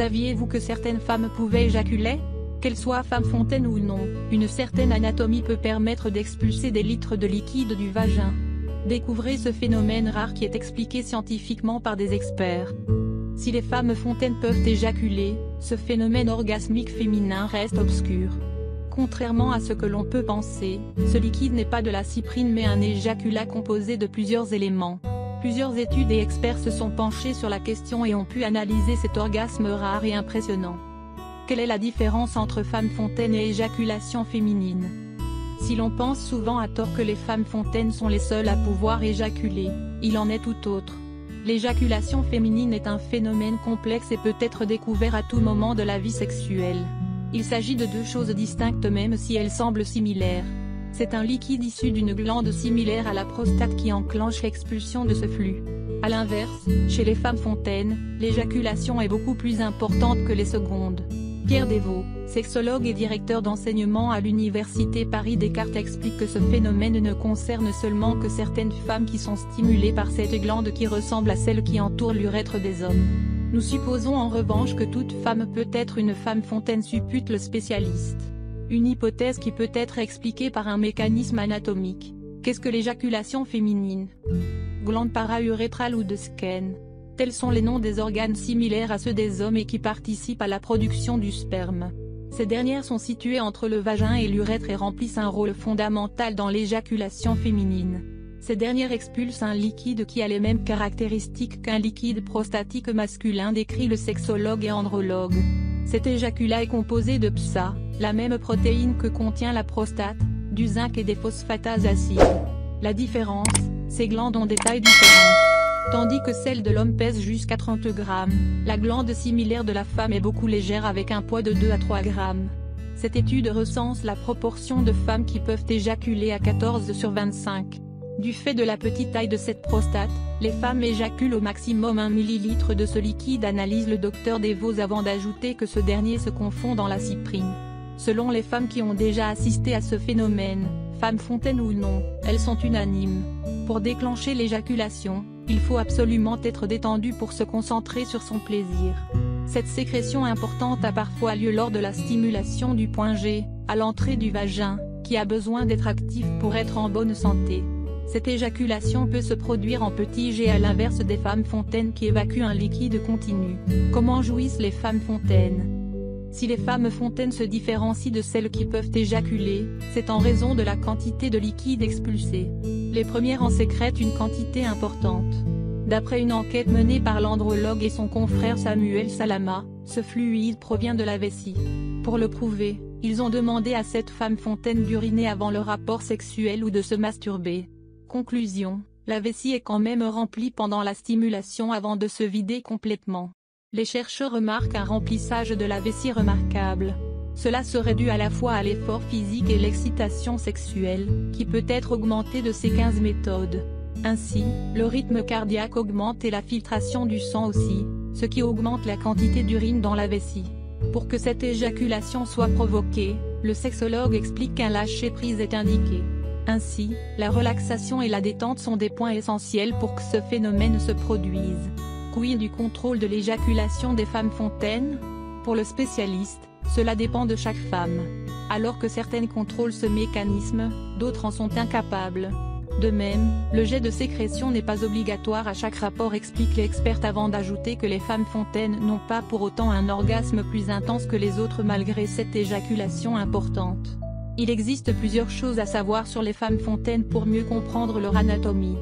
Saviez-vous que certaines femmes pouvaient éjaculer? Qu'elles soient femmes fontaines ou non, une certaine anatomie peut permettre d'expulser des litres de liquide du vagin. Découvrez ce phénomène rare qui est expliqué scientifiquement par des experts. Si les femmes fontaines peuvent éjaculer, ce phénomène orgasmique féminin reste obscur. Contrairement à ce que l'on peut penser, ce liquide n'est pas de la cyprine mais un éjaculat composé de plusieurs éléments. Plusieurs études et experts se sont penchés sur la question et ont pu analyser cet orgasme rare et impressionnant. Quelle est la différence entre femme fontaine et éjaculation féminine? Si l'on pense souvent à tort que les femmes fontaines sont les seules à pouvoir éjaculer, il en est tout autre. L'éjaculation féminine est un phénomène complexe et peut être découvert à tout moment de la vie sexuelle. Il s'agit de deux choses distinctes même si elles semblent similaires. C'est un liquide issu d'une glande similaire à la prostate qui enclenche l'expulsion de ce flux. A l'inverse, chez les femmes fontaines, l'éjaculation est beaucoup plus importante que les secondes. Pierre Desvaux, sexologue et directeur d'enseignement à l'université Paris-Descartes explique que ce phénomène ne concerne seulement que certaines femmes qui sont stimulées par cette glande qui ressemble à celle qui entoure l'urètre des hommes. Nous supposons en revanche que toute femme peut être une femme fontaine, suppute le spécialiste. Une hypothèse qui peut être expliquée par un mécanisme anatomique. Qu'est-ce que l'éjaculation féminine? Glande para-urétrale ou de Skene. Tels sont les noms des organes similaires à ceux des hommes et qui participent à la production du sperme. Ces dernières sont situées entre le vagin et l'urètre et remplissent un rôle fondamental dans l'éjaculation féminine. Ces dernières expulsent un liquide qui a les mêmes caractéristiques qu'un liquide prostatique masculin, décrit le sexologue et andrologue. Cet éjaculat est composé de PSA, la même protéine que contient la prostate, du zinc et des phosphatases acides. La différence, ces glandes ont des tailles différentes. Tandis que celle de l'homme pèse jusqu'à 30 grammes, la glande similaire de la femme est beaucoup légère avec un poids de 2 à 3 grammes. Cette étude recense la proportion de femmes qui peuvent éjaculer à 14 sur 25. Du fait de la petite taille de cette prostate, les femmes éjaculent au maximum 1 ml de ce liquide, analyse le docteur Desvaux avant d'ajouter que ce dernier se confond dans la cyprine. Selon les femmes qui ont déjà assisté à ce phénomène, femmes fontaines ou non, elles sont unanimes. Pour déclencher l'éjaculation, il faut absolument être détendu pour se concentrer sur son plaisir. Cette sécrétion importante a parfois lieu lors de la stimulation du point G, à l'entrée du vagin, qui a besoin d'être actif pour être en bonne santé. Cette éjaculation peut se produire en petit jet à l'inverse des femmes fontaines qui évacuent un liquide continu. Comment jouissent les femmes fontaines? Si les femmes fontaines se différencient de celles qui peuvent éjaculer, c'est en raison de la quantité de liquide expulsé. Les premières en sécrètent une quantité importante. D'après une enquête menée par l'andrologue et son confrère Samuel Salama, ce fluide provient de la vessie. Pour le prouver, ils ont demandé à cette femme fontaine d'uriner avant le rapport sexuel ou de se masturber. Conclusion, la vessie est quand même remplie pendant la stimulation avant de se vider complètement. Les chercheurs remarquent un remplissage de la vessie remarquable. Cela serait dû à la fois à l'effort physique et l'excitation sexuelle, qui peut être augmentée de ces 15 méthodes. Ainsi, le rythme cardiaque augmente et la filtration du sang aussi, ce qui augmente la quantité d'urine dans la vessie. Pour que cette éjaculation soit provoquée, le sexologue explique qu'un lâcher-prise est indiqué. Ainsi, la relaxation et la détente sont des points essentiels pour que ce phénomène se produise. Quid du contrôle de l'éjaculation des femmes fontaines? Pour le spécialiste, cela dépend de chaque femme. Alors que certaines contrôlent ce mécanisme, d'autres en sont incapables. De même, le jet de sécrétion n'est pas obligatoire à chaque rapport, explique l'experte avant d'ajouter que les femmes fontaines n'ont pas pour autant un orgasme plus intense que les autres malgré cette éjaculation importante. Il existe plusieurs choses à savoir sur les femmes fontaines pour mieux comprendre leur anatomie.